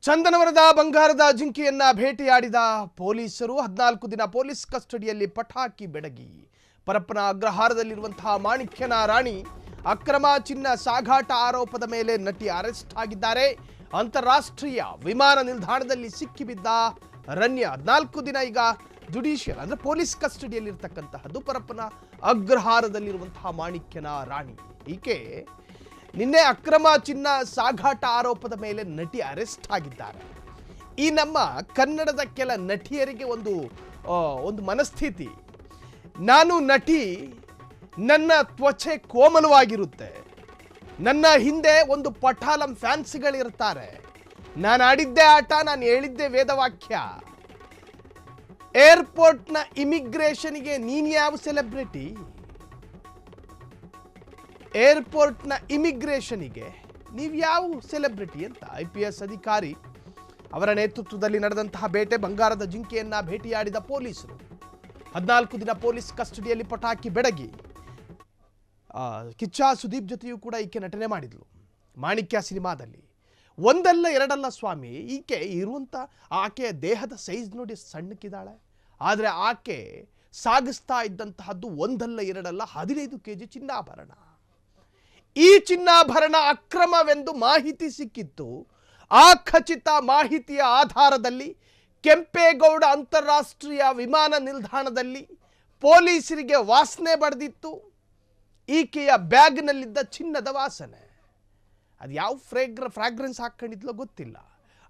ಚಂದನವರದ ಬಂಗಾರದ ಜಿಂಕೆಯನ್ನ ಭೇಟಿಯಾಡಿದ ಪೊಲೀಸರು 14 ದಿನ ಪೊಲೀಸ್ ಕಸ್ಟಡಿಯಲ್ಲಿ ಪಟಾಕಿ ಬೆಡಗಿ. ಪರಪ್ಪನ ಅಗ್ರಹಾರದಲ್ಲಿರುವಂತಹ ಮಾಣಿಕ್ಯನ ರಾಣಿ ಅಕ್ರಮ ಚಿನ್ನ ಸಾಗಾಟ ಆರೋಪದ ಮೇಲೆ ನಟಿ ಅರೆಸ್ಟ್ ಆಗಿದ್ದಾರೆ. ಅಂತಾರಾಷ್ಟ್ರೀಯ ವಿಮಾನ ನಿಲ್ದಾಣದಲ್ಲಿ ಸಿಕ್ಕಿಬಿದ್ದ ರನ್ಯ 14 ದಿನ ಈಗ ಜುಡಿಷಿಯಲ್ ಅಂದ್ರೆ ಪೊಲೀಸ್ ಕಸ್ಟಡಿಯಲ್ಲಿ ಇರತಕ್ಕಂತಹದ್ದು ಪರಪ್ಪನ ಅಗ್ರಹಾರದಲ್ಲಿರುವಂತಹ ಮಾಣಿಕ್ಯನ ರಾಣಿ. ಈಕೆ ನಿನ್ನೆ ಅಕ್ರಮ ಚಿನ್ನ ಸಾಗಾಟ ಆರೋಪದ ಮೇಲೆ ನಟಿ ಅರೆಸ್ಟ್ ಆಗಿದ್ದಾರೆ. ಈ ನಮ್ಮ ಕನ್ನಡದ ಕೆಲ ನಟಿಯರಿಗೆ ಒಂದು ಮನಸ್ಥಿತಿ, ನಾನು ನಟಿ, ನನ್ನ ತ್ವಚೆ ಕೋಮಲವಾಗಿರುತ್ತೆ, ನನ್ನ ಹಿಂದೆ ಒಂದು ಪಟಾಲಂ ಫ್ಯಾನ್ಸ್ಗಳಿರ್ತಾರೆ, ನಾನು ಆಡಿದ್ದೇ ಆಟ, ನಾನು ಹೇಳಿದ್ದೇ ವೇದವಾಕ್ಯ. ಏರ್ಪೋರ್ಟ್ನ ಇಮಿಗ್ರೇಷನ್ಗೆ ನೀನು ಯಾವ ಸೆಲೆಬ್ರಿಟಿ? ಏರ್ಪೋರ್ಟ್ನ ಇಮಿಗ್ರೇಷನ್ಗೆ ನೀವು ಯಾವ ಸೆಲೆಬ್ರಿಟಿ ಅಂತ IPS ಅಧಿಕಾರಿ ಅವರ ನೇತೃತ್ವದಲ್ಲಿ ನಡೆದಂತಹ ಬೇಟೆ. ಬಂಗಾರದ ಜಿಂಕೆಯನ್ನ ಭೇಟಿಯಾಡಿದ ಪೊಲೀಸರು 14 ದಿನ ಪೊಲೀಸ್ ಕಸ್ಟಡಿಯಲ್ಲಿ ಪಟಾಕಿ ಬೆಡಗಿ. ಕಿಚ್ಚ ಸುದೀಪ್ ಜೊತೆಯೂ ಕೂಡ ಈಕೆ ನಟನೆ ಮಾಡಿದ್ಲು ಮಾಣಿಕ್ಯ ಸಿನಿಮಾದಲ್ಲಿ. ಒಂದಲ್ಲ ಎರಡಲ್ಲ ಸ್ವಾಮಿ, ಈಕೆ ಇರುವಂಥ ಆಕೆಯ ದೇಹದ ಸೈಜ್ ನೋಡಿ ಸಣ್ಣಕ್ಕಿದ್ದಾಳೆ. ಆದರೆ ಆಕೆ ಸಾಗಿಸ್ತಾ ಇದ್ದಂತಹದ್ದು ಒಂದಲ್ಲ ಎರಡಲ್ಲ 15 kg ಚಿನ್ನಾಭರಣ. ಈ ಚಿನ್ನಾಭರಣ ಅಕ್ರಮವೆಂದು ಮಾಹಿತಿ ಸಿಕ್ಕಿತ್ತು. ಆ ಖಚಿತ ಮಾಹಿತಿಯ ಆಧಾರದಲ್ಲಿ ಕೆಂಪೇಗೌಡ ಅಂತಾರಾಷ್ಟ್ರೀಯ ವಿಮಾನ ನಿಲ್ದಾಣದಲ್ಲಿ ಪೊಲೀಸರಿಗೆ ವಾಸನೆ ಬಡ್ದಿತ್ತು. ಈಕೆಯ ಬ್ಯಾಗ್ನಲ್ಲಿದ್ದ ಚಿನ್ನದ ವಾಸನೆ. ಅದು ಯಾವ ಫ್ರಾಗ್ರೆನ್ಸ್ ಹಾಕ್ಕೊಂಡಿದ್ಲೋ ಗೊತ್ತಿಲ್ಲ.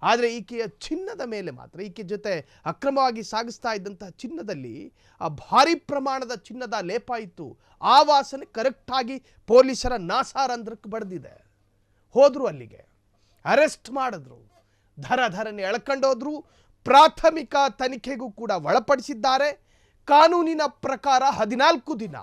ಆದರೆ ಈಕೆಯ ಚಿನ್ನದ ಮೇಲೆ ಮಾತ್ರ, ಈಕೆ ಜೊತೆ ಅಕ್ರಮವಾಗಿ ಸಾಗಿಸ್ತಾ ಇದ್ದಂತಹ ಚಿನ್ನದಲ್ಲಿ ಆ ಭಾರಿ ಪ್ರಮಾಣದ ಚಿನ್ನದ ಲೇಪ ಇತ್ತು. ಆ ವಾಸನೆ ಕರೆಕ್ಟಾಗಿ ಪೊಲೀಸರ ನಾಸಾರಂಧ್ರಕ್ಕೆ ಬಡ್ದಿದೆ. ಹೋದ್ರು, ಅಲ್ಲಿಗೆ ಅರೆಸ್ಟ್ ಮಾಡಿದ್ರು, ಧರನೆ ಎಳ್ಕೊಂಡೋದ್ರು. ಪ್ರಾಥಮಿಕ ತನಿಖೆಗೂ ಕೂಡ ಒಳಪಡಿಸಿದ್ದಾರೆ. ಕಾನೂನಿನ ಪ್ರಕಾರ 14 ದಿನ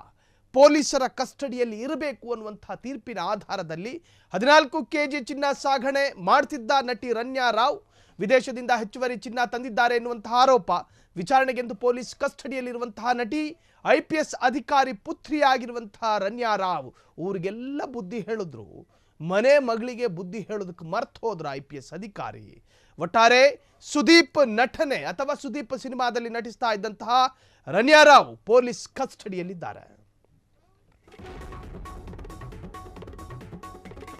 ಪೊಲೀಸರ ಕಸ್ಟಡಿಯಲ್ಲಿ ಇರಬೇಕು ಅನ್ನುವಂಥ ತೀರ್ಪಿನ ಆಧಾರದಲ್ಲಿ 14 kg ಚಿನ್ನ ಸಾಗಣೆ ಮಾಡ್ತಿದ್ದ ನಟಿ ರನ್ಯಾ ರಾವ್ ವಿದೇಶದಿಂದ ಹೆಚ್ಚುವರಿ ಚಿನ್ನ ತಂದಿದ್ದಾರೆ ಎನ್ನುವಂತಹ ಆರೋಪ. ವಿಚಾರಣೆಗೆಂದು ಪೊಲೀಸ್ ಕಸ್ಟಡಿಯಲ್ಲಿರುವಂತಹ ನಟಿ IPS ಅಧಿಕಾರಿ ಪುತ್ರಿಯಾಗಿರುವಂತಹ ರನ್ಯಾ ರಾವ್ ಊರಿಗೆಲ್ಲ ಬುದ್ಧಿ ಹೇಳಿದ್ರು. ಮನೆ ಮಗಳಿಗೆ ಬುದ್ಧಿ ಹೇಳೋದಕ್ಕೆ ಮರ್ತು ಹೋದ್ರ IPS ಅಧಿಕಾರಿ. ಒಟ್ಟಾರೆ ಸುದೀಪ್ ನಟನೆ ಅಥವಾ ಸುದೀಪ್ ಸಿನಿಮಾದಲ್ಲಿ ನಟಿಸ್ತಾ ಇದ್ದಂತಹ ರನ್ಯಾ ರಾವ್ ಪೊಲೀಸ್ ಕಸ್ಟಡಿಯಲ್ಲಿದ್ದಾರೆ.